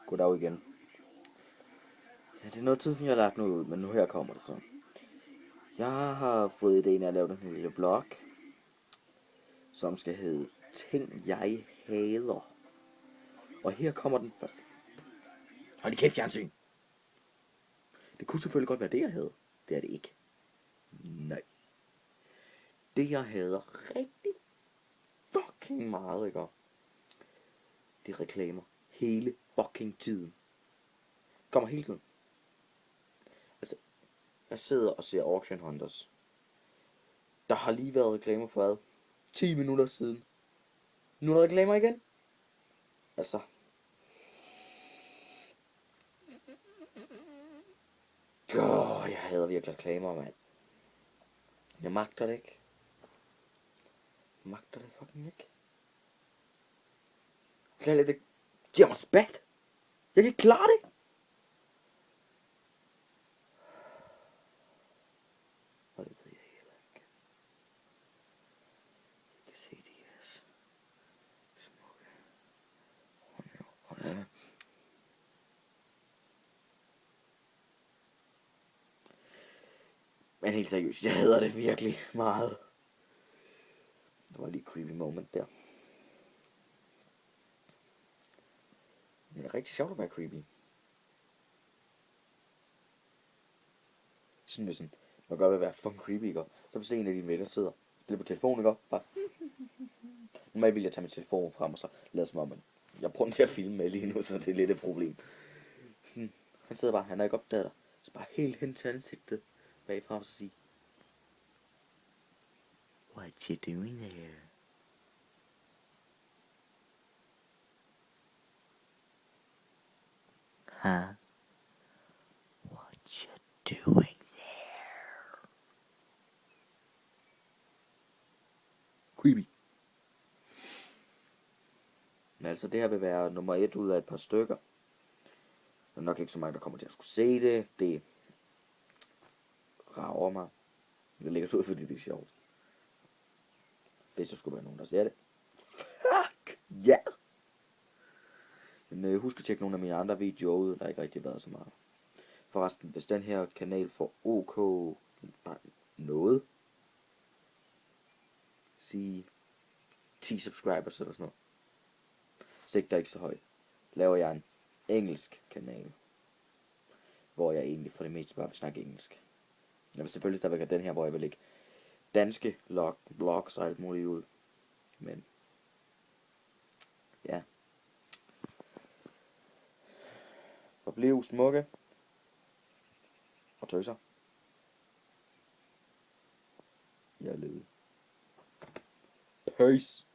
Goddag igen. Ja, det er noget tid siden, jeg har lagt noget ud, men nu her kommer det så. Jeg har fået ideen af at lave den her lille blog, som skal hedde Ting jeg hader. Og her kommer den først. Hold kæft, fjernsyn! Det kunne selvfølgelig godt være det, jeg hader. Det er det ikke. Nej. Det, jeg hader rigtig fucking meget, ikke? Det er reklamer. Hele fucking tiden. Kommer hele tiden. Altså, jeg sidder og ser Auction Hunters. Der har lige været reklamer for hvad? 10 minutter siden. Nu er der reklamer igen. Altså. Jeg hader virkelig reklamer, mand. Jeg magter det ikke. Jeg magter det fucking ikke. Det giver mig spat. Jeg kan ikke klare det. Og det ved jeg heller ikke. Jeg kan se de her smukke håndøver. Men helt seriøst, jeg hader det virkelig meget. Der var lige et creepy moment der. Det er rigtig sjovt at være creepy. Sådan hvis man gør ved at være fucking creepy, ikke? Så hvis en af dine venner sidder spiller på telefonen, ikke? Bare normalt vil jeg tage min telefon frem og så lade som om, jeg prøver til at filme med lige nu, så det er lidt et problem. Sådan, han sidder bare, han er ikke opdaget dig. Så bare helt hen til ansigtet bagfra og så sige, what you doing there? Huh? What you doing there? Creepy. Men altså det her vil være nummer 1 ud af et par stykker. Der er nok ikke så mange, der kommer til at skulle se det. Det rager mig. Det ligger ud, fordi det er sjovt. Hvis der skulle være nogen, der ser det. Fuck! Ja! Yeah. Men husk at tjekke nogle af mine andre videoer ud. Der har ikke rigtig været så meget. Forresten, hvis den her kanal får OK bare noget. Sige 10 subscribers eller sådan noget. Sigter ikke så højt. Laver jeg en engelsk kanal. Hvor jeg egentlig for det meste bare vil snakke engelsk. Jeg vil selvfølgelig stadigvæk have den her, hvor jeg vil lægge danske vlogs og alt muligt ud. Men ja. Forbliv smukke og tøser. Jeg lever. Peace.